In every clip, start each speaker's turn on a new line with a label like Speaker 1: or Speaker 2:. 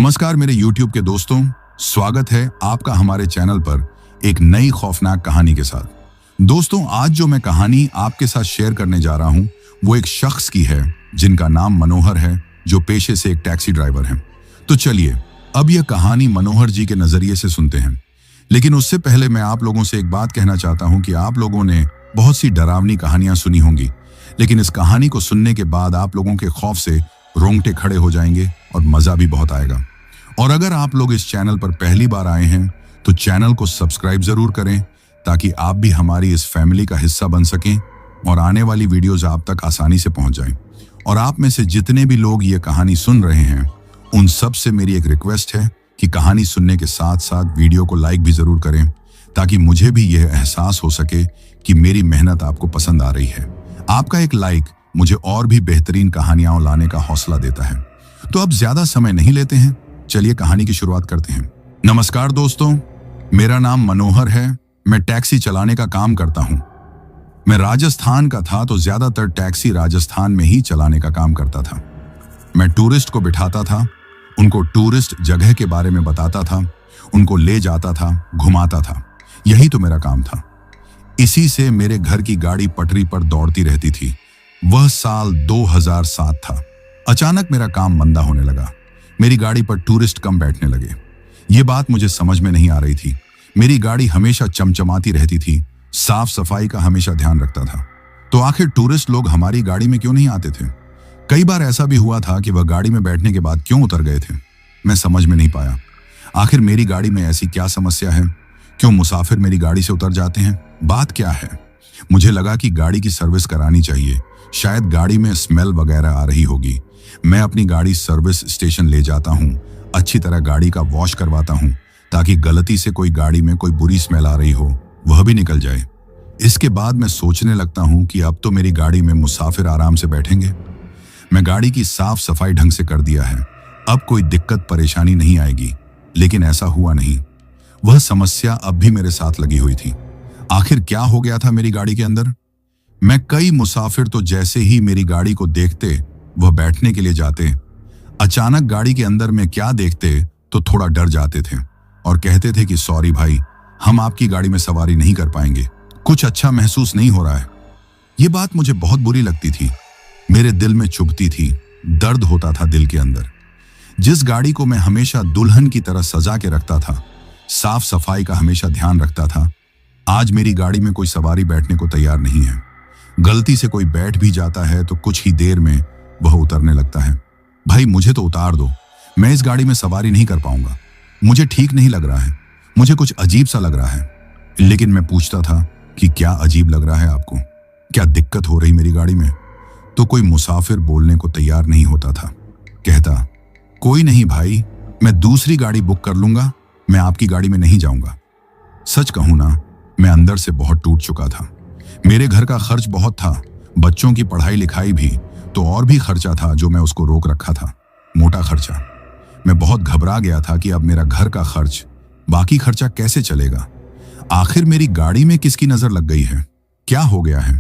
Speaker 1: नमस्कार मेरे YouTube के दोस्तों, स्वागत है आपका हमारे चैनल पर एक नई खौफनाक कहानी के साथ। दोस्तों, आज जो मैं कहानी आपके साथ शेयर करने जा रहा हूं वो एक शख्स की है जिनका नाम मनोहर है, जो पेशे से एक टैक्सी ड्राइवर हैं। तो चलिए अब यह कहानी मनोहर जी के नजरिए से सुनते हैं। लेकिन उससे पहले मैं आप लोगों से एक बात कहना चाहता हूं कि आप लोगों ने बहुत सी डरावनी कहानियां सुनी होंगी, लेकिन इस कहानी को सुनने के बाद आप लोगों के खौफ से रोंगटे खड़े हो जाएंगे और मजा भी बहुत आएगा। और अगर आप लोग इस चैनल पर पहली बार आए हैं तो चैनल को सब्सक्राइब जरूर करें, ताकि आप भी हमारी इस फैमिली का हिस्सा बन सकें और आने वाली वीडियोस आप तक आसानी से पहुंच जाएं। और आप में से जितने भी लोग ये कहानी सुन रहे हैं उन सब से मेरी एक रिक्वेस्ट है कि कहानी सुनने के साथ साथ वीडियो को लाइक भी जरूर करें, ताकि मुझे भी यह एहसास हो सके कि मेरी मेहनत आपको पसंद आ रही है। आपका एक लाइक मुझे और भी बेहतरीन कहानियां लाने का हौसला देता है। तो अब ज्यादा समय नहीं लेते हैं, चलिए कहानी की शुरुआत करते हैं। नमस्कार दोस्तों, मेरा नाम मनोहर है। मैं टैक्सी चलाने का काम करता हूं। मैं राजस्थान का था तो ज्यादातर टैक्सी राजस्थान में ही चलाने का काम करता था। मैं टूरिस्ट को बिठाता था, उनको टूरिस्ट जगह के बारे में बताता था, उनको ले जाता था, घुमाता था। यही तो मेरा काम था। इसी से मेरे घर की गाड़ी पटरी पर दौड़ती रहती थी। वह साल 2007 था। अचानक मेरा काम मंदा होने लगा। मेरी गाड़ी पर टूरिस्ट कम बैठने लगे। ये बात मुझे समझ में नहीं आ रही थी। मेरी गाड़ी हमेशा चमचमाती रहती थी, साफ सफाई का हमेशा ध्यान रखता था। तो आखिर टूरिस्ट लोग हमारी गाड़ी में क्यों नहीं आते थे? कई बार ऐसा भी हुआ था कि वह गाड़ी में बैठने के बाद क्यों उतर गए थे। मैं समझ में नहीं पाया। आखिर मेरी गाड़ी में ऐसी क्या समस्या है? क्यों मुसाफिर मेरी गाड़ी से उतर जाते हैं? बात क्या है? मुझे लगा कि गाड़ी की सर्विस करानी चाहिए। शायद गाड़ी में स्मेल वगैरह आ रही होगी। मैं अपनी गाड़ी सर्विस स्टेशन ले जाता हूँ, अच्छी तरह गाड़ी का वॉश करवाता हूँ, ताकि गलती से कोई गाड़ी में कोई बुरी स्मेल आ रही हो वह भी निकल जाए। इसके बाद मैं सोचने लगता हूँ कि अब तो मेरी गाड़ी में मुसाफिर आराम से बैठेंगे। मैं गाड़ी की साफ सफाई ढंग से कर दिया है, अब कोई दिक्कत परेशानी नहीं आएगी। लेकिन ऐसा हुआ नहीं। वह समस्या अब भी मेरे साथ लगी हुई थी। आखिर क्या हो गया था मेरी गाड़ी के अंदर? मैं कई मुसाफिर तो जैसे ही मेरी गाड़ी को देखते वह बैठने के लिए जाते, अचानक गाड़ी के अंदर में क्या देखते तो थोड़ा डर जाते थे और कहते थे कि सॉरी भाई, हम आपकी गाड़ी में सवारी नहीं कर पाएंगे, कुछ अच्छा महसूस नहीं हो रहा है। ये बात मुझे बहुत बुरी लगती थी, मेरे दिल में चुभती थी, दर्द होता था दिल के अंदर। जिस गाड़ी को मैं हमेशा दुल्हन की तरह सजा के रखता था, साफ सफाई का हमेशा ध्यान रखता था, आज मेरी गाड़ी में कोई सवारी बैठने को तैयार नहीं है। गलती से कोई बैठ भी जाता है तो कुछ ही देर में वह उतरने लगता है। भाई मुझे तो उतार दो, मैं इस गाड़ी में सवारी नहीं कर पाऊंगा, मुझे ठीक नहीं लग रहा है, मुझे कुछ अजीब सा लग रहा है। लेकिन मैं पूछता था कि क्या अजीब लग रहा है आपको, क्या दिक्कत हो रही मेरी गाड़ी में? तो कोई मुसाफिर बोलने को तैयार नहीं होता था। कहता, कोई नहीं भाई, मैं दूसरी गाड़ी बुक कर लूंगा, मैं आपकी गाड़ी में नहीं जाऊंगा। सच कहूं ना, मैं अंदर से बहुत टूट चुका था। मेरे घर का खर्च बहुत था, बच्चों की पढ़ाई लिखाई भी, तो और भी खर्चा था जो मैं उसको रोक रखा था, मोटा खर्चा। मैं बहुत घबरा गया था कि अब मेरा घर का खर्च, बाकी खर्चा कैसे चलेगा। आखिर मेरी गाड़ी में किसकी नजर लग गई है? क्या हो गया है?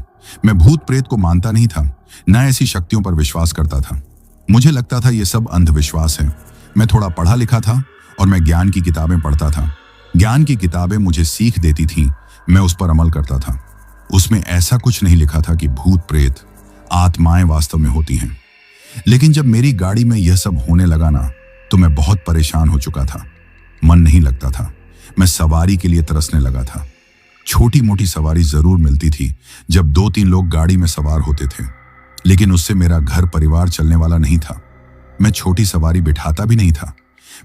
Speaker 1: मैं भूत प्रेत को मानता नहीं था, न ऐसी शक्तियों पर विश्वास करता था। मुझे लगता था ये सब अंधविश्वास है। मैं थोड़ा पढ़ा लिखा था और मैं ज्ञान की किताबें पढ़ता था। ज्ञान की किताबें मुझे सीख देती थी, मैं उस पर अमल करता था। उसमें ऐसा कुछ नहीं लिखा था कि भूत प्रेत आत्माएं वास्तव में होती हैं। लेकिन जब मेरी गाड़ी में यह सब होने लगा ना, तो मैं बहुत परेशान हो चुका था। मन नहीं लगता था। मैं सवारी के लिए तरसने लगा था। छोटी मोटी सवारी जरूर मिलती थी जब 2-3 लोग गाड़ी में सवार होते थे, लेकिन उससे मेरा घर परिवार चलने वाला नहीं था। मैं छोटी सवारी बिठाता भी नहीं था।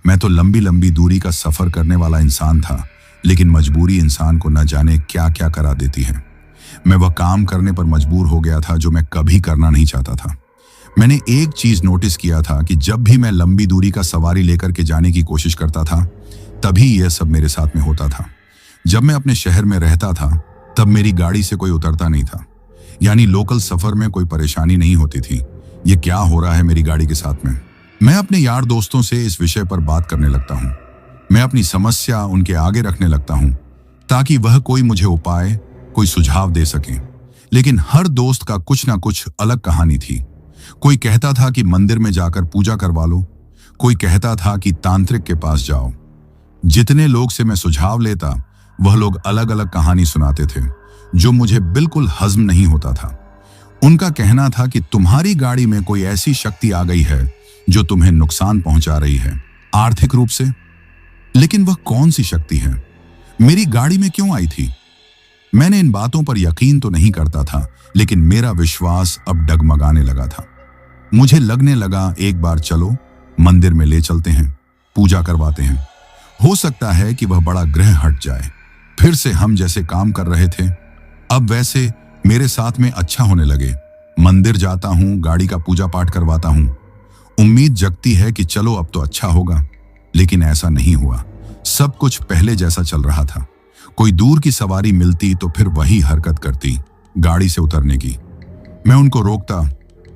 Speaker 1: मैं तो लंबी लंबी दूरी का सफर करने वाला इंसान था, लेकिन मजबूरी इंसान को न जाने क्या क्या करा देती है। मैं वह काम करने पर मजबूर हो गया था जो मैं कभी करना नहीं चाहता था। मैंने एक चीज नोटिस किया था कि जब भी मैं लंबी दूरी का सवारी लेकर के जाने की कोशिश करता था, तभी यह सब मेरे साथ में होता था। जब मैं अपने शहर में रहता था तब मेरी गाड़ी से कोई उतरता नहीं था, यानी लोकल सफर में कोई परेशानी नहीं होती थी। ये क्या हो रहा है मेरी गाड़ी के साथ में? मैं अपने यार दोस्तों से इस विषय पर बात करने लगता हूँ। मैं अपनी समस्या उनके आगे रखने लगता हूँ, ताकि वह कोई मुझे उपाय, कोई सुझाव दे सके। लेकिन हर दोस्त का कुछ ना कुछ अलग कहानी थी। कोई कहता था कि मंदिर में जाकर पूजा करवा लो, कोई कहता था कि तांत्रिक के पास जाओ। जितने लोग से मैं सुझाव लेता, वह लोग अलग अलग कहानी सुनाते थे, जो मुझे बिल्कुल हजम नहीं होता था। उनका कहना था कि तुम्हारी गाड़ी में कोई ऐसी शक्ति आ गई है जो तुम्हें नुकसान पहुंचा रही है, आर्थिक रूप से। लेकिन वह कौन सी शक्ति है? मेरी गाड़ी में क्यों आई थी? मैंने इन बातों पर यकीन तो नहीं करता था, लेकिन मेरा विश्वास अब डगमगाने लगा था। मुझे लगने लगा, एक बार चलो मंदिर में ले चलते हैं, पूजा करवाते हैं। हो सकता है कि वह बड़ा ग्रह हट जाए, फिर से हम जैसे काम कर रहे थे अब वैसे मेरे साथ में अच्छा होने लगे। मंदिर जाता हूं, गाड़ी का पूजा पाठ करवाता हूं। उम्मीद जगती है कि चलो अब तो अच्छा होगा, लेकिन ऐसा नहीं हुआ। सब कुछ पहले जैसा चल रहा था। कोई दूर की सवारी मिलती तो फिर वही हरकत करती, गाड़ी से उतरने की। मैं उनको रोकता,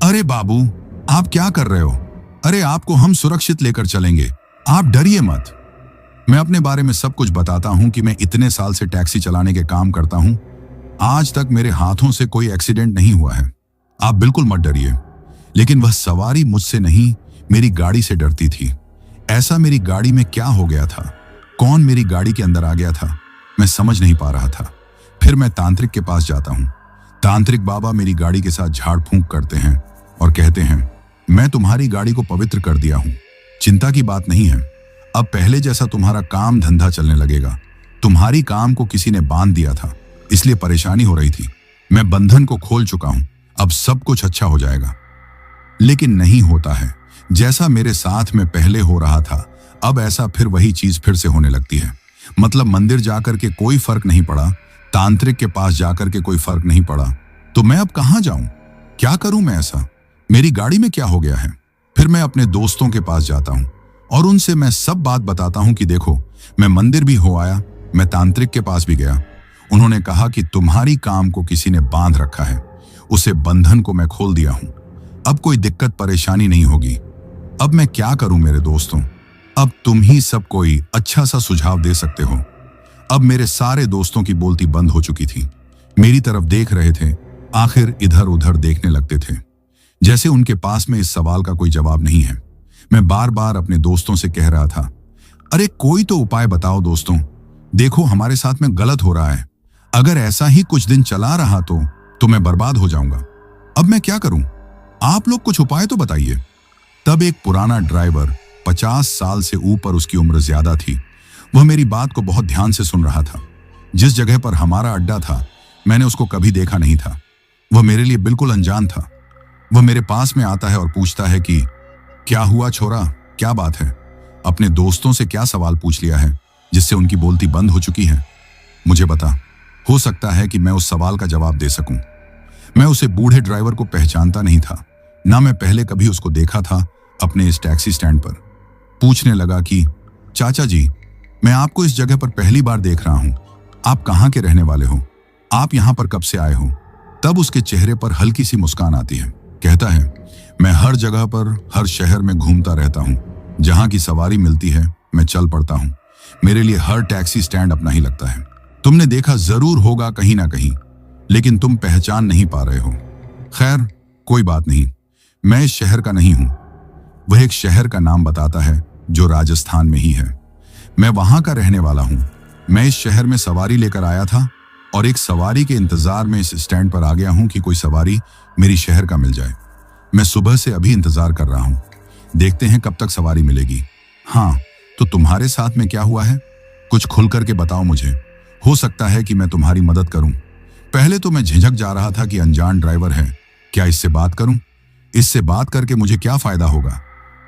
Speaker 1: अरे बाबू, आप क्या कर रहे हो? अरे आपको हम सुरक्षित लेकर चलेंगे, आप डरिए मत। मैं अपने बारे में सब कुछ बताता हूं कि मैं इतने साल से टैक्सी चलाने के काम करता हूं। आज तक मेरे हाथों से कोई एक्सीडेंट नहीं हुआ है, आप बिल्कुल मत डरिए। लेकिन वह सवारी मुझसे नहीं, मेरी गाड़ी से डरती थी। ऐसा मेरी गाड़ी में क्या हो गया था? कौन मेरी गाड़ी के अंदर आ गया था? मैं समझ नहीं पा रहा था। फिर मैं तांत्रिक के पास जाता हूं। तांत्रिक बाबा मेरी गाड़ी के साथ झाड़ फूंक करते हैं और कहते हैं, मैं तुम्हारी गाड़ी को पवित्र कर दिया हूं, चिंता की बात नहीं है। अब पहले जैसा तुम्हारा काम धंधा चलने लगेगा। तुम्हारी काम को किसी ने बांध दिया था, इसलिए परेशानी हो रही थी। मैं बंधन को खोल चुका हूं, अब सब कुछ अच्छा हो जाएगा। लेकिन नहीं होता है। जैसा मेरे साथ में पहले हो रहा था, अब ऐसा फिर वही चीज फिर से होने लगती है। मतलब मंदिर जाकर के कोई फर्क नहीं पड़ा, तांत्रिक के पास जाकर के कोई फर्क नहीं पड़ा, तो मैं अब कहां जाऊं? क्या करूं मैं ऐसा? मेरी गाड़ी में क्या हो गया है? फिर मैं अपने दोस्तों के पास जाता हूं और उनसे मैं सब बात बताता हूं कि देखो, मैं मंदिर भी हो आया, मैं तांत्रिक के पास भी गया। उन्होंने कहा कि तुम्हारी काम को किसी ने बांध रखा है, उसे बंधन को मैं खोल दिया हूं, अब कोई दिक्कत परेशानी नहीं होगी। अब मैं क्या करूं मेरे दोस्तों? अब तुम ही सब कोई अच्छा सा सुझाव दे सकते हो। अब मेरे सारे दोस्तों की बोलती बंद हो चुकी थी, मेरी तरफ देख रहे थे, आखिर इधर उधर देखने लगते थे, जैसे उनके पास में इस सवाल का कोई जवाब नहीं है। मैं बार बार अपने दोस्तों से कह रहा था, अरे कोई तो उपाय बताओ दोस्तों, देखो हमारे साथ में गलत हो रहा है। अगर ऐसा ही कुछ दिन चला रहा तो मैं बर्बाद हो जाऊंगा। अब मैं क्या करूं? आप लोग कुछ उपाय तो बताइए। तब एक पुराना ड्राइवर, 50 साल से ऊपर उसकी उम्र ज्यादा थी, वह मेरी बात को बहुत ध्यान से सुन रहा था। जिस जगह पर हमारा अड्डा था, मैंने उसको कभी देखा नहीं था। वह मेरे लिए बिल्कुल अनजान था। वह मेरे पास में आता है और पूछता है कि क्या हुआ छोरा, क्या बात है? अपने दोस्तों से क्या सवाल पूछ लिया है जिससे उनकी बोलती बंद हो चुकी है? मुझे बता, हो सकता है कि मैं उस सवाल का जवाब दे सकूं। मैं उसे बूढ़े ड्राइवर को पहचानता नहीं था, ना मैं पहले कभी उसको देखा था अपने इस टैक्सी स्टैंड पर। पूछने लगा कि चाचा जी, मैं आपको इस जगह पर पहली बार देख रहा हूं, आप कहां के रहने वाले हो? आप यहां पर कब से आए हो? तब उसके चेहरे पर हल्की सी मुस्कान आती है। कहता है, मैं हर जगह पर, हर शहर में घूमता रहता हूं, जहां की सवारी मिलती है मैं चल पड़ता हूं। मेरे लिए हर टैक्सी स्टैंड अपना ही लगता है। तुमने देखा जरूर होगा कहीं ना कहीं, लेकिन तुम पहचान नहीं पा रहे हो। खैर कोई बात नहीं, मैं इस शहर का नहीं हूं। वह एक शहर का नाम बताता है जो राजस्थान में ही है। मैं वहां का रहने वाला हूं। मैं इस शहर में सवारी लेकर आया था और एक सवारी के इंतजार में इस स्टैंड पर आ गया हूं कि कोई सवारी मेरी शहर का मिल जाए। मैं सुबह से अभी इंतजार कर रहा हूं, देखते हैं कब तक सवारी मिलेगी। हाँ, तो तुम्हारे साथ में क्या हुआ है? कुछ खुल करके बताओ मुझे, हो सकता है कि मैं तुम्हारी मदद करूं। पहले तो मैं झिझक जा रहा था कि अनजान ड्राइवर है, क्या इससे बात करूं? इससे बात करके मुझे क्या फायदा होगा?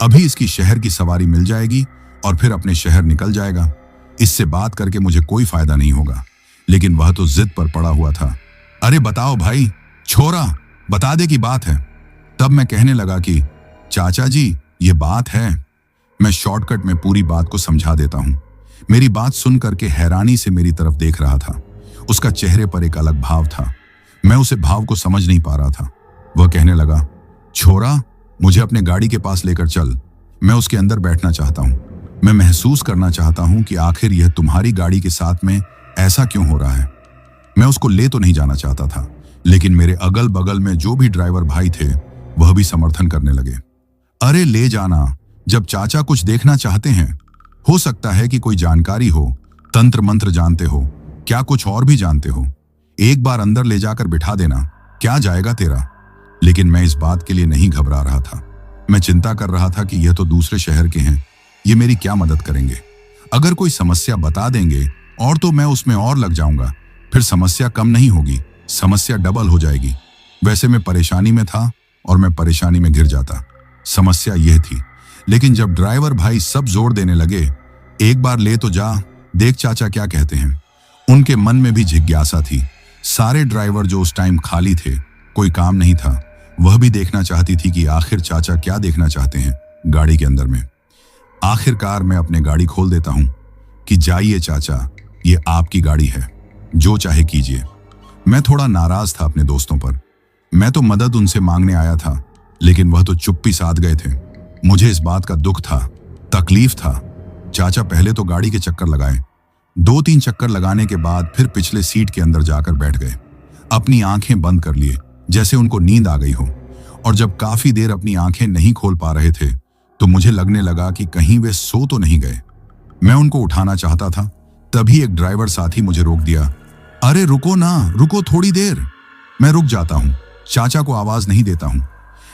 Speaker 1: अभी इसकी शहर की सवारी मिल जाएगी और फिर अपने शहर निकल जाएगा। इससे बात करके मुझे कोई फायदा नहीं होगा। लेकिन वह तो जिद पर पड़ा हुआ था। अरे बताओ भाई, छोरा, बता दे की बात है। तब मैं कहने लगा कि चाचा जी, ये बात है। मैं शॉर्टकट में पूरी बात को समझा देता हूं। मेरी बात सुन करके हैरानी से मेरी तरफ देख रहा था। उसका चेहरे पर एक अलग भाव था। मैं उसे भाव को समझ नहीं पा रहा था। वह कहने लगा, छोरा, मुझे अपने गाड़ी के पास लेकर चल। मैं उसके अंदर बैठना चाहता हूं। मैं महसूस करना चाहता हूं कि आखिर यह तुम्हारी गाड़ी के साथ में ऐसा क्यों हो रहा है। मैं उसको ले तो नहीं जाना चाहता था, लेकिन मेरे अगल बगल में जो भी ड्राइवर भाई थे, वह भी समर्थन करने लगे। अरे ले जाना, जब चाचा कुछ देखना चाहते हैं, हो सकता है कि कोई जानकारी हो, तंत्र मंत्र जानते हो, क्या कुछ और भी जानते हो, एक बार अंदर ले जाकर बिठा देना, क्या जाएगा तेरा। लेकिन मैं इस बात के लिए नहीं घबरा रहा था। मैं चिंता कर रहा था कि यह तो दूसरे शहर के हैं, ये मेरी क्या मदद करेंगे। अगर कोई समस्या बता देंगे और तो मैं उसमें और लग जाऊंगा, फिर समस्या कम नहीं होगी, समस्या डबल हो जाएगी। वैसे मैं परेशानी में था और मैं परेशानी में घिर जाता। समस्या यह थी। लेकिन जब ड्राइवर भाई सब जोर देने लगे, एक बार ले तो जा, देख चाचा क्या कहते हैं, उनके मन में भी जिज्ञासा थी। सारे ड्राइवर जो उस टाइम खाली थे, कोई काम नहीं था, वह भी देखना चाहती थी कि आखिर चाचा क्या देखना चाहते हैं गाड़ी के अंदर में। आखिरकार मैं अपने गाड़ी खोल देता हूं कि जाइए चाचा, ये आपकी गाड़ी है, जो चाहे कीजिए। मैं थोड़ा नाराज था अपने दोस्तों पर। मैं तो मदद उनसे मांगने आया था, लेकिन वह तो चुप्पी साध गए थे। मुझे इस बात का दुख था, तकलीफ था। चाचा पहले तो गाड़ी के चक्कर लगाए, 2-3 चक्कर लगाने के बाद फिर पिछले सीट के अंदर जाकर बैठ गए। अपनी आंखें बंद कर लिए, जैसे उनको नींद आ गई हो। और जब काफी देर अपनी आंखें नहीं खोल पा रहे थे, तो मुझे लगने लगा कि कहीं वे सो तो नहीं गए। मैं उनको उठाना चाहता था, तभी एक ड्राइवर साथी मुझे रोक दिया। अरे रुको ना, रुको थोड़ी देर। मैं रुक जाता हूं, चाचा को आवाज नहीं देता हूं।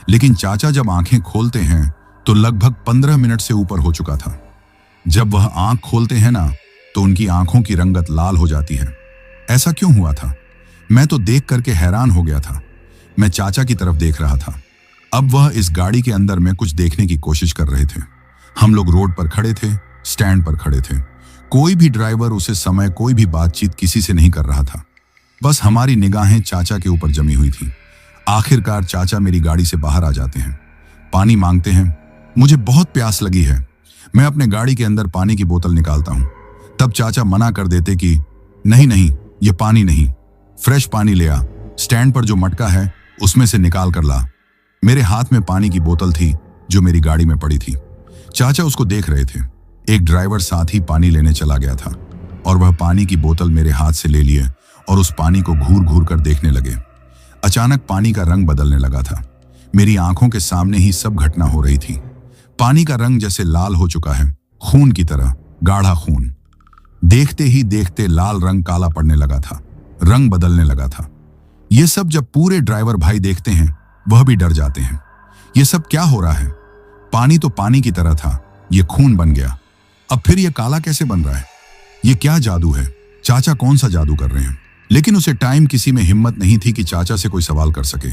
Speaker 1: लेकिन चाचा जब आंखें खोलते हैं तो लगभग 15 मिनट से ऊपर हो चुका था। जब वह आंख खोलते हैं ना, तो उनकी आंखों की रंगत लाल हो जाती है। ऐसा क्यों हुआ था? मैं तो देख करके हैरान हो गया था। मैं चाचा की तरफ देख रहा था। अब वह इस गाड़ी के अंदर में कुछ देखने की कोशिश कर रहे थे। हम लोग रोड पर खड़े थे, स्टैंड पर खड़े थे। कोई भी ड्राइवर उसे समय कोई भी बातचीत किसी से नहीं कर रहा था। बस हमारी निगाहें चाचा के ऊपर जमी हुई थी। आखिरकार चाचा मेरी गाड़ी से बाहर आ जाते हैं, पानी मांगते हैं। मुझे बहुत प्यास लगी है। मैं अपने गाड़ी के अंदर पानी की बोतल निकालता हूं। तब चाचा मना कर देते कि नहीं नहीं, ये पानी नहीं, फ्रेश पानी ले आ, स्टैंड पर जो मटका है उसमें से निकाल कर ला। मेरे हाथ में पानी की बोतल थी जो मेरी गाड़ी में पड़ी थी। चाचा उसको देख रहे थे। एक ड्राइवर साथ ही पानी लेने चला गया था और वह पानी की बोतल मेरे हाथ से ले लिए और उस पानी को घूर घूर कर देखने लगे। अचानक पानी का रंग बदलने लगा था। मेरी आंखों के सामने ही सब घटना हो रही थी। पानी का रंग जैसे लाल हो चुका है, खून की तरह, गाढ़ा खून। देखते ही देखते लाल रंग काला पड़ने लगा था, रंग बदलने लगा था। ये सब जब पूरे ड्राइवर भाई देखते हैं, वह भी डर जाते हैं। ये सब क्या हो रहा है? पानी तो पानी की तरह था, ये खून बन गया। अब फिर ये काला कैसे बन रहा है? ये क्या जादू है? चाचा कौन सा जादू कर रहे हैं? लेकिन उसे टाइम किसी में हिम्मत नहीं थी कि चाचा से कोई सवाल कर सके।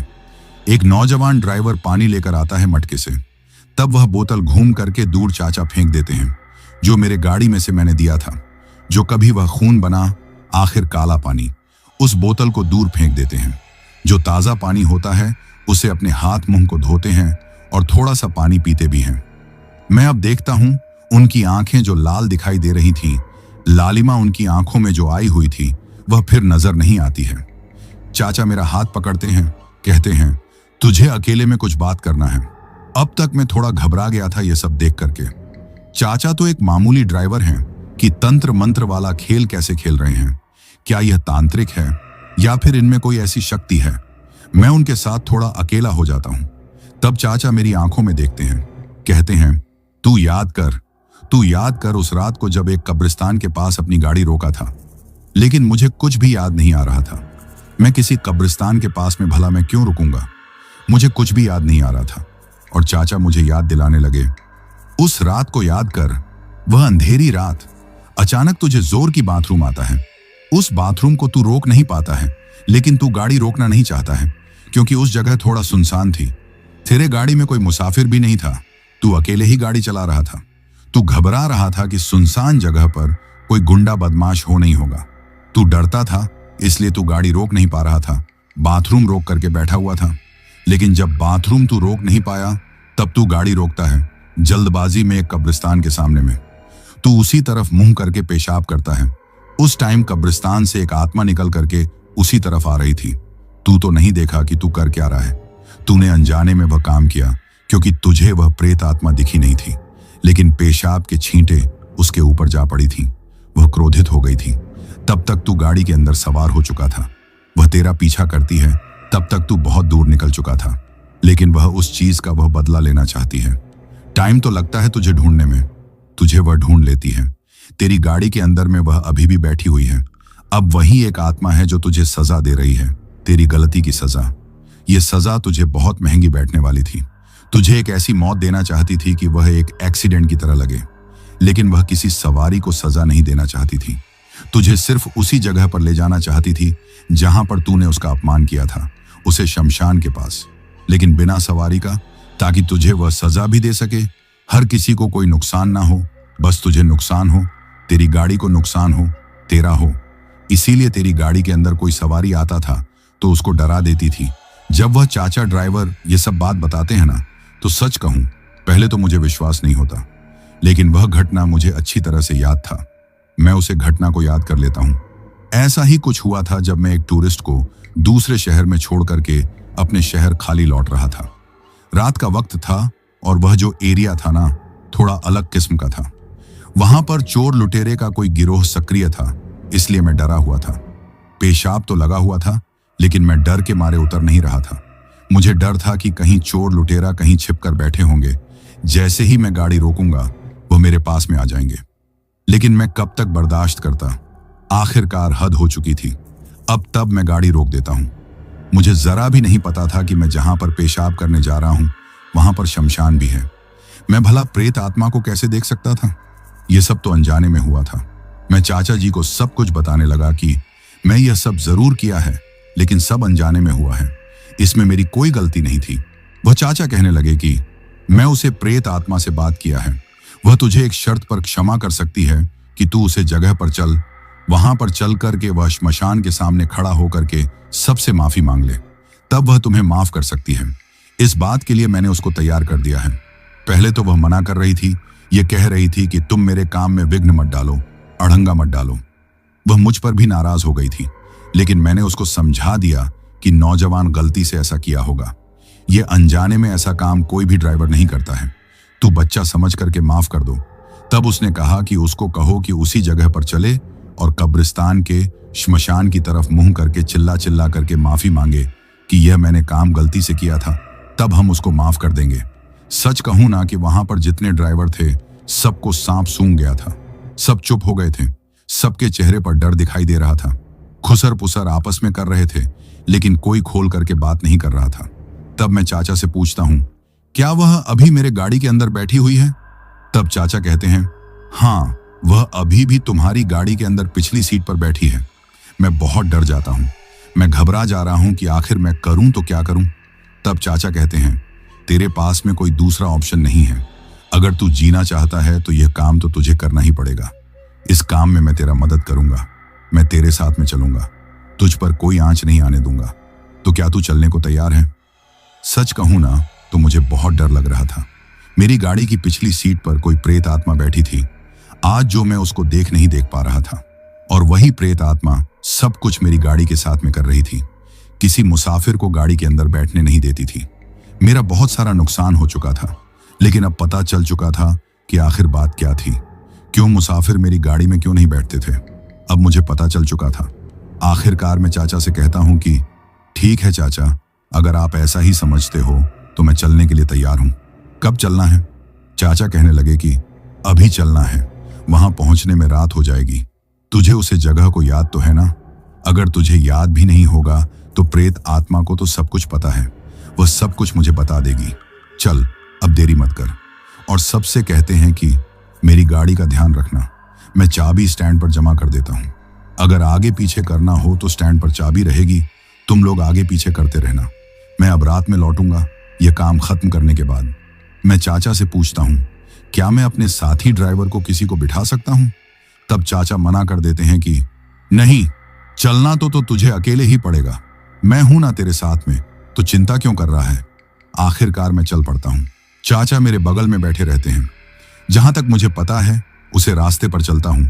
Speaker 1: एक नौजवान ड्राइवर पानी लेकर आता है मटके से। तब वह बोतल घूम करके दूर चाचा फेंक देते हैं, जो मेरे गाड़ी में से मैंने दिया था। जो कभी वह खून बना, आखिर काला पानी, उस बोतल को दूर फेंक देते हैं। जो ताज़ा पानी होता है उसे अपने हाथ मुंह को धोते हैं और थोड़ा सा पानी पीते भी हैं। मैं अब देखता हूं, उनकी आंखें जो लाल दिखाई दे रही थीं, लालिमा उनकी आंखों में जो आई हुई थी, वह फिर नजर नहीं आती है। चाचा मेरा हाथ पकड़ते हैं, कहते हैं तुझे अकेले में कुछ बात करना है। अब तक मैं थोड़ा घबरा गया था ये सब देख करके। चाचा तो एक मामूली ड्राइवर हैं कि तंत्र मंत्र वाला खेल कैसे खेल रहे हैं। क्या यह तांत्रिक है या फिर इनमें कोई ऐसी शक्ति है? मैं उनके साथ थोड़ा अकेला हो जाता हूं। तब चाचा मेरी आंखों में देखते हैं, कहते हैं तू याद कर उस रात को जब एक कब्रिस्तान के पास अपनी गाड़ी रोका था। लेकिन मुझे कुछ भी याद नहीं आ रहा था। मैं किसी कब्रिस्तान के पास में भला मैं क्यों रुकूंगा? मुझे कुछ भी याद नहीं आ रहा था। और चाचा मुझे याद दिलाने लगे, उस रात को याद कर, वह अंधेरी रात, अचानक तुझे जोर की बाथरूम आता है। उस बाथरूम को तू रोक नहीं पाता है, लेकिन तू गाड़ी रोकना नहीं चाहता है क्योंकि उस जगह थोड़ा सुनसान थी। तेरे गाड़ी में कोई मुसाफिर भी नहीं था, तू अकेले ही गाड़ी चला रहा था। तू घबरा रहा था कि सुनसान जगह पर कोई गुंडा बदमाश हो नहीं होगा। तू डरता था, इसलिए तू गाड़ी रोक नहीं पा रहा था, बाथरूम रोक करके बैठा हुआ था। लेकिन जब बाथरूम तू रोक नहीं पाया, तब तू गाड़ी रोकता है जल्दबाजी में एक कब्रिस्तान के सामने में। तू उसी तरफ मुंह करके पेशाब करता है। उस टाइम कब्रिस्तान से एक आत्मा निकल करके उसी तरफ आ रही थी। तू तो नहीं देखा कि तू कर क्या रहा है। तूने अनजाने में वह काम किया क्योंकि तुझे वह प्रेत आत्मा दिखी नहीं थी, लेकिन पेशाब के छींटे उसके ऊपर जा पड़ी थी। वह क्रोधित हो गई थी। तब तक तू गाड़ी के अंदर सवार हो चुका था। वह तेरा पीछा करती है, तब तक तू बहुत दूर निकल चुका था, लेकिन वह उस चीज का वह बदला लेना चाहती है। टाइम तो लगता है तुझे ढूंढने में, तुझे वह ढूंढ लेती है। तेरी गाड़ी के अंदर में वह अभी भी बैठी हुई है। अब वही एक आत्मा है जो तुझे सजा दे रही है, तेरी गलती की सजा। यह सजा तुझे बहुत महंगी बैठने वाली थी। तुझे एक ऐसी मौत देना चाहती थी कि वह एक एक्सीडेंट की तरह लगे, लेकिन वह किसी सवारी को सजा नहीं देना चाहती थी। तुझे सिर्फ उसी जगह पर ले जाना चाहती थी जहां पर तूने उसका अपमान किया था, उसे शमशान के पास, लेकिन बिना सवारी का, ताकि तुझे वह सजा भी दे सके। हर किसी को कोई नुकसान ना हो, बस तुझे नुकसान हो, तेरी गाड़ी को नुकसान हो, तेरा हो। इसीलिए तेरी गाड़ी के अंदर कोई सवारी आता था तो उसको डरा देती थी। जब वह चाचा ड्राइवर ये सब बात बताते हैं ना, तो सच कहूं, पहले तो मुझे विश्वास नहीं होता, लेकिन वह घटना मुझे अच्छी तरह से याद था। मैं उसे घटना को याद कर लेता हूं। ऐसा ही कुछ हुआ था जब मैं एक टूरिस्ट को दूसरे शहर में छोड़ करके अपने शहर खाली लौट रहा था। रात का वक्त था और वह जो एरिया था ना, थोड़ा अलग किस्म का था। वहां पर चोर लुटेरे का कोई गिरोह सक्रिय था, इसलिए मैं डरा हुआ था। पेशाब तो लगा हुआ था, लेकिन मैं डर के मारे उतर नहीं रहा था। मुझे डर था कि कहीं चोर लुटेरा कहीं छिपकर बैठे होंगे। जैसे ही मैं गाड़ी रोकूंगा वो मेरे पास में आ जाएंगे। लेकिन मैं कब तक बर्दाश्त करता। आखिरकार हद हो चुकी थी। अब तब मैं गाड़ी रोक देता हूं। मुझे जरा भी नहीं पता था कि मैं जहां पर पेशाब करने जा रहा हूं वहां पर शमशान भी है। मैं भला प्रेत आत्मा को कैसे देख सकता था? यह सब तो अनजाने में हुआ था। मैं चाचा जी को सब कुछ बताने लगा कि मैं यह सब जरूर किया है, लेकिन सब अनजाने में हुआ है, इसमें मेरी कोई गलती नहीं थी। वह चाचा कहने लगे कि मैं उसे प्रेत आत्मा से बात किया है, वह तुझे एक शर्त पर क्षमा कर सकती है कि तू उसे जगह पर चल, वहां पर चल करके वह श्मशान के सामने खड़ा होकर के सबसे माफी मांग ले, तब वह तुम्हें माफ कर सकती है। इस बात के लिए मैंने उसको तैयार कर दिया है। पहले तो वह मना कर रही थी, यह कह रही थी कि तुम मेरे काम में विघ्न मत डालो, अड़ंगा मत डालो। वह मुझ पर भी नाराज हो गई थी, लेकिन मैंने उसको समझा दिया कि नौजवान गलती से ऐसा किया होगा। यह अनजाने में ऐसा काम कोई भी ड्राइवर नहीं करता है, तू बच्चा समझ करके माफ कर दो। तब उसने कहा कि उसको कहो कि उसी जगह पर चले और कब्रिस्तान के श्मशान की तरफ मुंह करके चिल्ला चिल्ला करके माफी मांगे कि यह मैंने काम गलती से किया था, तब हम उसको माफ कर देंगे। सच कहूं ना कि वहां पर जितने ड्राइवर थे सबको सांप सूंघ गया था। सब चुप हो गए थे, सबके चेहरे पर डर दिखाई दे रहा था। खुसर पुसर आपस में कर रहे थे, लेकिन कोई खोल करके बात नहीं कर रहा था। तब मैं चाचा से पूछता हूं, क्या वह अभी मेरे गाड़ी के अंदर बैठी हुई है? तब चाचा कहते हैं, हाँ, वह अभी भी तुम्हारी गाड़ी के अंदर पिछली सीट पर बैठी है। मैं बहुत डर जाता हूं, मैं घबरा जा रहा हूं कि आखिर मैं करूं तो क्या करूं। तब चाचा कहते हैं, तेरे पास में कोई दूसरा ऑप्शन नहीं है। अगर तू जीना चाहता है तो यह काम तो तुझे करना ही पड़ेगा। इस काम में मैं तेरा मदद करूंगा, मैं तेरे साथ में चलूंगा, तुझ पर कोई आंच नहीं आने दूंगा। तो क्या तू चलने को तैयार है? सच कहूं ना तो मुझे बहुत डर लग रहा था। मेरी गाड़ी की पिछली सीट पर कोई प्रेत आत्मा बैठी थी, आज जो मैं उसको नहीं देख पा रहा था, और वही प्रेत आत्मा सब कुछ मेरी गाड़ी के साथ में कर रही थी। किसी मुसाफिर को गाड़ी के अंदर बैठने नहीं देती थी। मेरा बहुत सारा नुकसान हो चुका था, लेकिन अब पता चल चुका था कि आखिर बात क्या थी, क्यों मुसाफिर मेरी गाड़ी में क्यों नहीं बैठते थे। अब मुझे पता चल चुका था। आखिरकार मैं चाचा से कहता हूं कि ठीक है चाचा, अगर आप ऐसा ही समझते हो तो मैं चलने के लिए तैयार हूं। कब चलना है? चाचा कहने लगे कि अभी चलना है, वहां पहुंचने में रात हो जाएगी। तुझे उसे जगह को याद तो है ना? अगर तुझे याद भी नहीं होगा तो प्रेत आत्मा को तो सब कुछ पता है, वह सब कुछ मुझे बता देगी। चल, अब देरी मत कर। और सबसे कहते हैं कि मेरी गाड़ी का ध्यान रखना, मैं चाबी स्टैंड पर जमा कर देता हूं। अगर आगे पीछे करना हो तो स्टैंड पर चाबी रहेगी, तुम लोग आगे पीछे करते रहना। मैं अब रात में लौटूंगा यह काम खत्म करने के बाद। मैं चाचा से पूछता हूं, क्या मैं अपने साथी ड्राइवर को किसी को बिठा सकता हूं? तब चाचा मना कर देते हैं कि नहीं, चलना तो तुझे अकेले ही पड़ेगा, मैं हूं ना तेरे साथ में, तो चिंता क्यों कर रहा है। आखिरकार मैं चल पड़ता हूं। चाचा मेरे बगल में बैठे रहते हैं। जहां तक मुझे पता है उसे रास्ते पर चलता हूं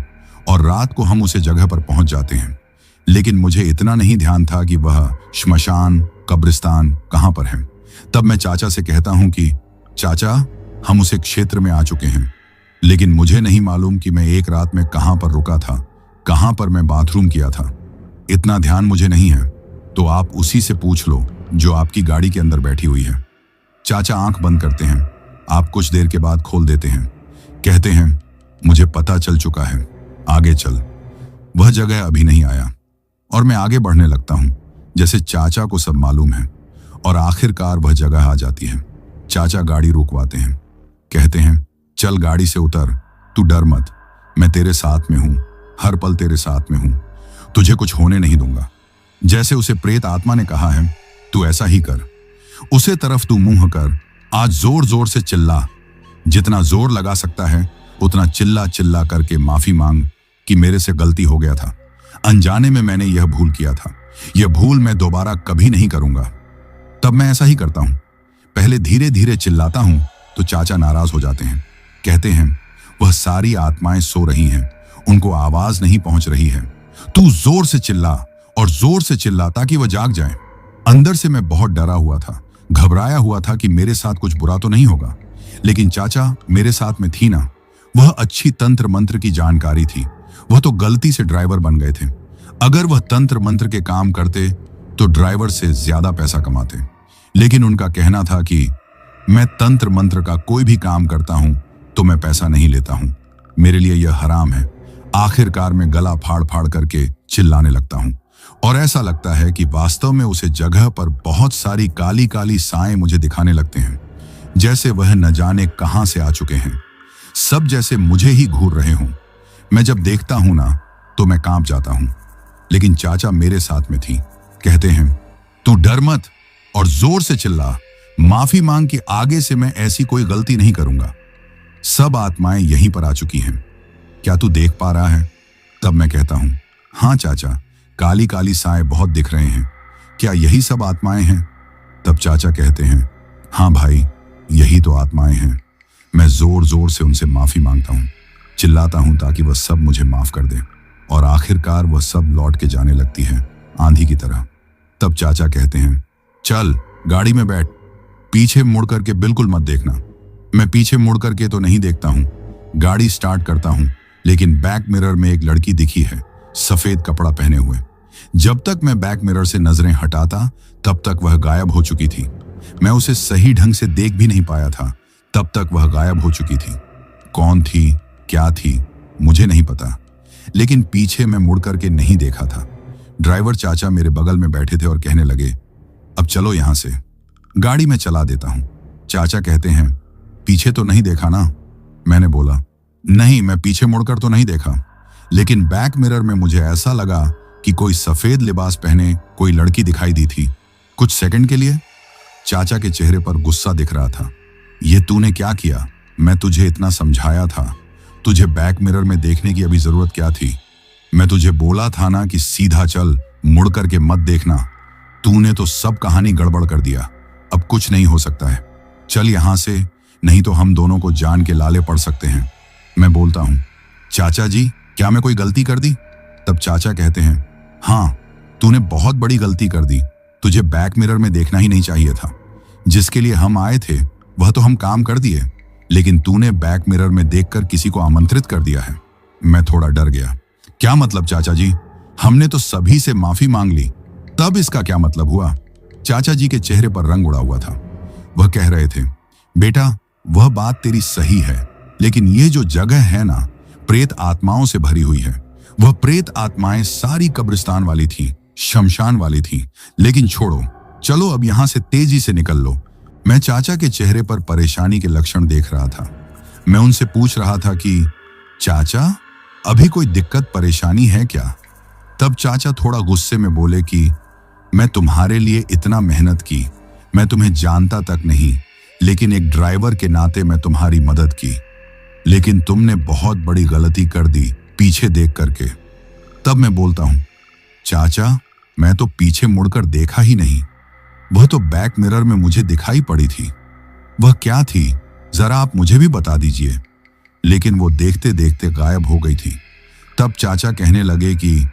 Speaker 1: और रात को हम उसे जगह पर पहुंच जाते हैं। लेकिन मुझे इतना नहीं ध्यान था कि वह श्मशान कब्रिस्तान कहां पर है। तब मैं चाचा से कहता हूं कि चाचा, हम उस क्षेत्र में आ चुके हैं, लेकिन मुझे नहीं मालूम कि मैं एक रात में कहां पर रुका था, कहां पर मैं बाथरूम किया था। इतना ध्यान मुझे नहीं है, तो आप उसी से पूछ लो जो आपकी गाड़ी के अंदर बैठी हुई है। चाचा आंख बंद करते हैं, आप कुछ देर के बाद खोल देते हैं। कहते हैं, मुझे पता चल चुका है, आगे चल। वह जगह अभी नहीं आया और मैं आगे बढ़ने लगता हूं, जैसे चाचा को सब मालूम है। और आखिरकार वह जगह आ जाती है। चाचा गाड़ी रुकवाते हैं, कहते हैं, चल गाड़ी से उतर, तू डर मत, मैं तेरे साथ में हूं, हर पल तेरे साथ में हूं, तुझे कुछ होने नहीं दूंगा। जैसे उसे प्रेत आत्मा ने कहा है, तू ऐसा ही कर, उसे तरफ तू मुंह कर, आज जोर जोर से चिल्ला, जितना जोर लगा सकता है उतना चिल्ला चिल्ला करके माफी मांग कि मेरे से गलती हो गया था, अनजाने में मैंने यह भूल किया था, यह भूल मैं दोबारा कभी नहीं करूंगा। तब मैं ऐसा ही करता हूं, पहले धीरे धीरे चिल्लाता हूं तो चाचा नाराज हो जाते हैं। कहते हैं, वह सारी आत्माएं सो रही हैं, उनको आवाज नहीं पहुंच रही है, तू जोर से चिल्ला और जोर से चिल्ला ताकि वह जाग जाए। अंदर से मैं बहुत डरा हुआ था, घबराया हुआ था कि मेरे साथ कुछ बुरा तो नहीं होगा, लेकिन चाचा मेरे साथ में थी ना, वह अच्छी तंत्र मंत्र की जानकारी थी। वह तो गलती से ड्राइवर बन गए थे, अगर वह तंत्र मंत्र के काम करते तो ड्राइवर से ज्यादा पैसा कमाते। लेकिन उनका कहना था कि मैं तंत्र मंत्र का कोई भी काम करता हूं तो मैं पैसा नहीं लेता हूं, मेरे लिए यह हराम है। आखिरकार मैं गला फाड़ फाड़ करके चिल्लाने लगता हूं और ऐसा लगता है कि वास्तव में उसे जगह पर बहुत सारी काली काली साएं मुझे दिखाने लगते हैं, जैसे वह न जाने कहां से आ चुके हैं, सब जैसे मुझे ही घूर रहे हों। मैं जब देखता हूं ना तो मैं कांप जाता हूं, लेकिन चाचा मेरे साथ में थी। कहते हैं, तू डर मत और जोर से चिल्ला, माफी मांग कि आगे से मैं ऐसी कोई गलती नहीं करूंगा। सब आत्माएं यहीं पर आ चुकी हैं, क्या तू देख पा रहा है? तब मैं कहता हूं, हाँ चाचा, काली काली साएं बहुत दिख रहे हैं, क्या यही सब आत्माएं हैं? तब चाचा कहते हैं, हाँ भाई, यही तो आत्माएं हैं। मैं जोर जोर से उनसे माफी मांगता हूं, चिल्लाता हूं ताकि वह सब मुझे माफ कर दे और आखिरकार वह सब लौट के जाने लगती है, आंधी की तरह। तब चाचा कहते हैं, चल गाड़ी में बैठ, पीछे मुड़ करके बिल्कुल मत देखना। मैं पीछे मुड़ करके तो नहीं देखता हूं, गाड़ी स्टार्ट करता हूं, लेकिन बैक मिरर में एक लड़की दिखी है, सफेद कपड़ा पहने हुए। जब तक मैं बैक मिरर से नजरें हटाता तब तक वह गायब हो चुकी थी। मैं उसे सही ढंग से देख भी नहीं पाया था, तब तक वह गायब हो चुकी थी। कौन थी, क्या थी, मुझे नहीं पता, लेकिन पीछे मैं मुड़ करके नहीं देखा था। ड्राइवर चाचा मेरे बगल में बैठे थे और कहने लगे, अब चलो यहां से। गाड़ी में चला देता हूं। चाचा कहते हैं, पीछे तो नहीं देखा ना? मैंने बोला, नहीं, मैं पीछे मुड़कर तो नहीं देखा, लेकिन बैक मिरर में मुझे ऐसा लगा कि कोई सफेद लिबास पहने कोई लड़की दिखाई दी थी। कुछ सेकंड के लिए चाचा के चेहरे पर गुस्सा दिख रहा था। ये तूने क्या किया? मैं तुझे इतना समझाया था, तुझे बैक मिरर में देखने की अभी जरूरत क्या थी? मैं तुझे बोला था ना कि सीधा चल, मुड़ करके मत देखना। तूने तो सब कहानी गड़बड़ कर दिया, अब कुछ नहीं हो सकता है, चल यहां से, नहीं तो हम दोनों को जान के लाले पड़ सकते हैं। मैं बोलता हूं, चाचा जी, क्या मैं कोई गलती कर दी? तब चाचा कहते हैं, हाँ, तूने बहुत बड़ी गलती कर दी, तुझे बैक मिरर में देखना ही नहीं चाहिए था। जिसके लिए हम आए थे वह तो हम काम कर दिए, लेकिन तूने बैक मिरर में देखकर किसी को आमंत्रित कर दिया है। मैं थोड़ा डर गया। क्या मतलब चाचा जी? हमने तो सभी से माफी मांग ली, तब इसका क्या मतलब हुआ? चाचा जी के चेहरे पर रंग उड़ा हुआ था। वह कह रहे थे, बेटा, वह बात तेरी सही है, लेकिन ये जो जगह है ना, प्रेत आत्माओं से भरी हुई है। वह प्रेत आत्माएं सारी कब्रिस्तान वाली थी, शमशान वाली थी। लेकिन छोड़ो, चलो अब यहां से तेजी से निकल लो। मैं चाचा के चेहरे पर परेशानी के लक्षण देख रहा था। मैं उनसे पूछ रहा था कि चाचा, अभी कोई दिक्कत परेशानी है क्या? तब चाचा थोड़ा गुस्से में बोले कि मैं तुम्हारे लिए इतना मेहनत की, मैं तुम्हें जानता तक नहीं, लेकिन एक ड्राइवर के नाते मैं तुम्हारी मदद की, लेकिन तुमने बहुत बड़ी गलती कर दी पीछे देख करके। तब मैं बोलता हूं, चाचा, मैं तो पीछे मुड़कर देखा ही नहीं, वह तो बैक मिरर में मुझे दिखाई पड़ी थी। वह क्या थी, जरा आप मुझे भी बता दीजिए। लेकिन वो देखते देखते गायब हो गई थी। तब चाचा कहने लगे कि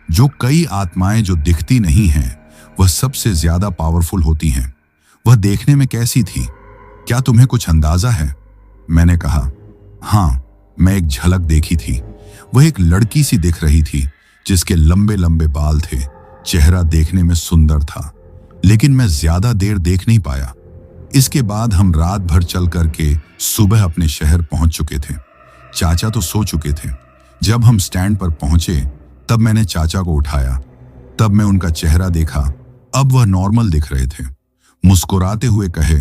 Speaker 1: जो कई आत्माएं जो दिखती नहीं हैं, वह सबसे ज्यादा पावरफुल होती हैं। वह देखने में कैसी थी, क्या तुम्हें कुछ अंदाजा है? मैंने कहा, हाँ, मैं एक झलक देखी थी। वह एक लड़की सी दिख रही थी, जिसके लंबे लंबे बाल थे, चेहरा देखने में सुंदर था, लेकिन मैं ज्यादा देर देख नहीं पाया। इसके बाद हम रात भर चल करके सुबह अपने शहर पहुंच चुके थे। चाचा तो सो चुके थे। जब हम स्टैंड पर पहुंचे तब मैंने चाचा को उठाया। तब मैं उनका चेहरा देखा, अब वह नॉर्मल दिख रहे थे। मुस्कुराते हुए कहे,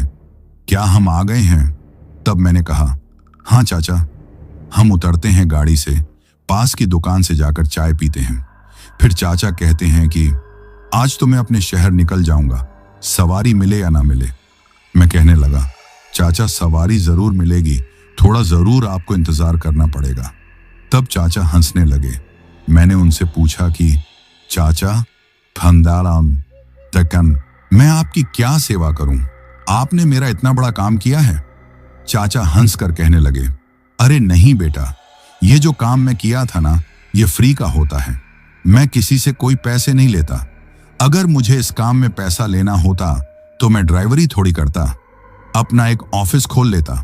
Speaker 1: क्या हम आ गए हैं? तब मैंने कहा, हाँ चाचा। हम उतरते हैं गाड़ी से, पास की दुकान से जाकर चाय पीते हैं। फिर चाचा कहते हैं कि आज तो मैं अपने शहर निकल जाऊंगा, सवारी मिले या ना मिले। मैं कहने लगा, चाचा सवारी जरूर मिलेगी, थोड़ा जरूर आपको इंतजार करना पड़ेगा। तब चाचा हंसने लगे। मैंने उनसे पूछा कि चाचा, फंदाराम तकन मैं आपकी क्या सेवा करूं? आपने मेरा इतना बड़ा काम किया है। चाचा हंस कर कहने लगे, अरे नहीं बेटा, ये जो काम मैं किया था ना, ये फ्री का होता है। मैं किसी से कोई पैसे नहीं लेता। अगर मुझे इस काम में पैसा लेना होता तो मैं ड्राइवरी थोड़ी करता, अपना एक ऑफिस खोल लेता।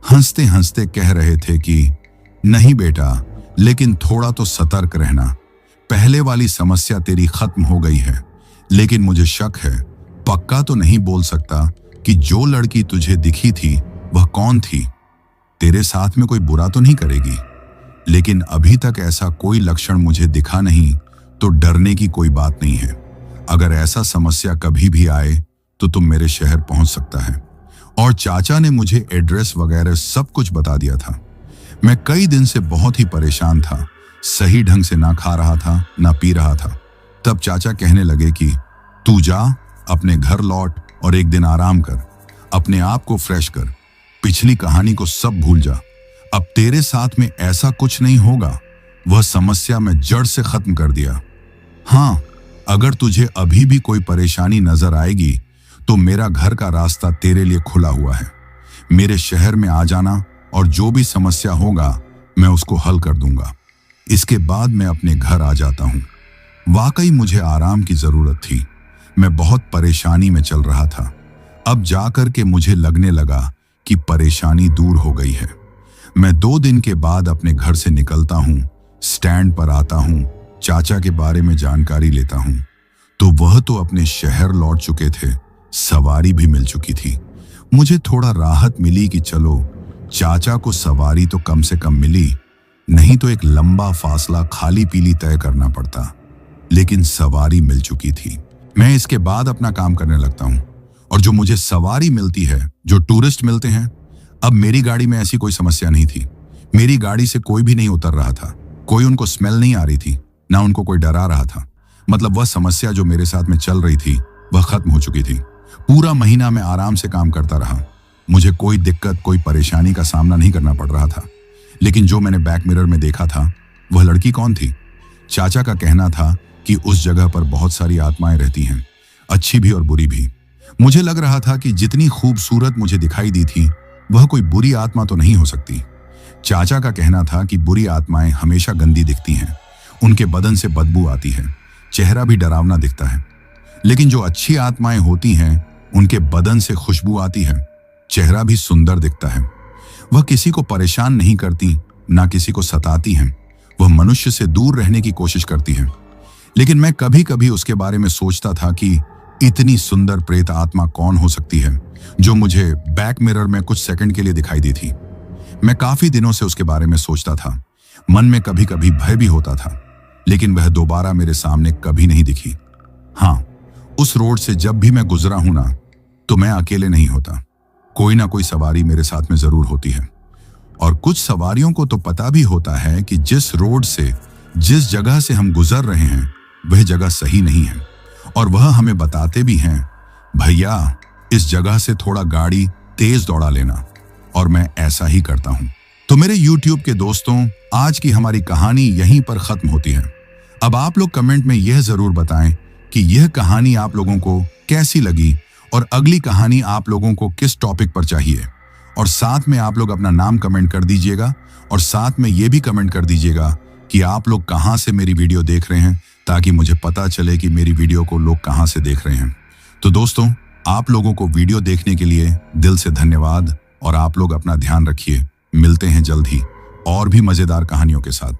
Speaker 1: हंसते हंसते कह रहे थे कि नहीं बेटा, लेकिन थोड़ा तो सतर्क रहना। पहले वाली समस्या तेरी खत्म हो गई है, लेकिन मुझे शक है, पक्का तो नहीं बोल सकता कि जो लड़की तुझे दिखी थी वह कौन थी। तेरे साथ में कोई बुरा तो नहीं करेगी, लेकिन अभी तक ऐसा कोई लक्षण मुझे दिखा नहीं, तो डरने की कोई बात नहीं है। अगर ऐसा समस्या कभी भी आए तो तुम मेरे शहर पहुंच सकता है। और चाचा ने मुझे एड्रेस वगैरह सब कुछ बता दिया था। मैं कई दिन से बहुत ही परेशान था, सही ढंग से ना खा रहा था ना पी रहा था। तब चाचा कहने लगे कि तू जा, अपने घर लौट और एक दिन आराम कर, अपने आप को फ्रेश कर, पिछली कहानी को सब भूल जा। अब तेरे साथ में ऐसा कुछ नहीं होगा। वह समस्या मैं जड़ से खत्म कर दिया। हाँ, अगर तुझे अभी भी कोई परेशानी नजर आएगी तो मेरा घर का रास्ता तेरे लिए खुला हुआ है। मेरे शहर में आ जाना और जो भी समस्या होगा मैं उसको हल कर दूंगा। इसके बाद मैं अपने घर आ जाता हूँ। वाकई मुझे आराम की जरूरत थी। मैं बहुत परेशानी में चल रहा था। अब जाकर के मुझे लगने लगा कि परेशानी दूर हो गई है। मैं 2 दिन के बाद अपने घर से निकलता हूँ, स्टैंड पर आता हूँ, चाचा के बारे में जानकारी लेता हूँ तो वह तो अपने शहर लौट चुके थे, सवारी भी मिल चुकी थी। मुझे थोड़ा राहत मिली कि चलो चाचा को सवारी तो कम से कम मिली, नहीं तो एक लंबा फासला खाली पीली तय करना पड़ता। लेकिन सवारी मिल चुकी थी। मैं इसके बाद अपना काम करने लगता हूँ और जो मुझे सवारी मिलती है, जो टूरिस्ट मिलते हैं, अब मेरी गाड़ी में ऐसी कोई समस्या नहीं थी। मेरी गाड़ी से कोई भी नहीं उतर रहा था, कोई उनको स्मेल नहीं आ रही थी, ना उनको कोई डरा रहा था। मतलब वह समस्या जो मेरे साथ में चल रही थी वह खत्म हो चुकी थी। पूरा महीना मैं आराम से काम करता रहा। मुझे कोई दिक्कत, कोई परेशानी का सामना नहीं करना पड़ रहा था। लेकिन जो मैंने बैक मिरर में देखा था वह लड़की कौन थी? चाचा का कहना था कि उस जगह पर बहुत सारी आत्माएं रहती हैं, अच्छी भी और बुरी भी। मुझे लग रहा था कि जितनी खूबसूरत मुझे दिखाई दी थी वह कोई बुरी आत्मा तो नहीं हो सकती। चाचा का कहना था कि बुरी आत्माएं हमेशा गंदी दिखती हैं, उनके बदन से बदबू आती है, चेहरा भी डरावना दिखता है। लेकिन जो अच्छी आत्माएं होती हैं उनके बदन से खुशबू आती है, चेहरा भी सुंदर दिखता है। वह किसी को परेशान नहीं करती, ना किसी को सताती हैं। वह मनुष्य से दूर रहने की कोशिश करती है। लेकिन मैं कभी कभी उसके बारे में सोचता था कि इतनी सुंदर प्रेत आत्मा कौन हो सकती है जो मुझे बैक मिरर में कुछ सेकंड के लिए दिखाई दी थी। मैं काफी दिनों से उसके बारे में सोचता था। मन में कभी कभी भय भी होता था, लेकिन वह दोबारा मेरे सामने कभी नहीं दिखी। हाँ, उस रोड से जब भी मैं गुजरा हूं ना, तो मैं अकेले नहीं होता। कोई ना कोई सवारी मेरे साथ में जरूर होती है। और कुछ सवारियों को तो पता भी होता है कि जिस रोड से, जिस जगह से हम गुजर रहे हैं वह जगह सही नहीं है। और वह हमें बताते भी हैं, भैया इस जगह से थोड़ा गाड़ी तेज दौड़ा लेना। और मैं ऐसा ही करता हूं। तो मेरे YouTube के दोस्तों, आज की हमारी कहानी यहीं पर खत्म होती है। अब आप लोग कमेंट में यह जरूर बताएं कि यह कहानी आप लोगों को कैसी लगी और अगली कहानी आप लोगों को किस टॉपिक पर चाहिए। और साथ में आप लोग अपना नाम कमेंट कर दीजिएगा और साथ में यह भी कमेंट कर दीजिएगा कि आप लोग कहां से मेरी वीडियो देख रहे हैं, ताकि मुझे पता चले कि मेरी वीडियो को लोग कहां से देख रहे हैं। तो दोस्तों, आप लोगों को वीडियो देखने के लिए दिल से धन्यवाद और आप लोग अपना ध्यान रखिए। मिलते हैं जल्द ही और भी मजेदार कहानियों के साथ।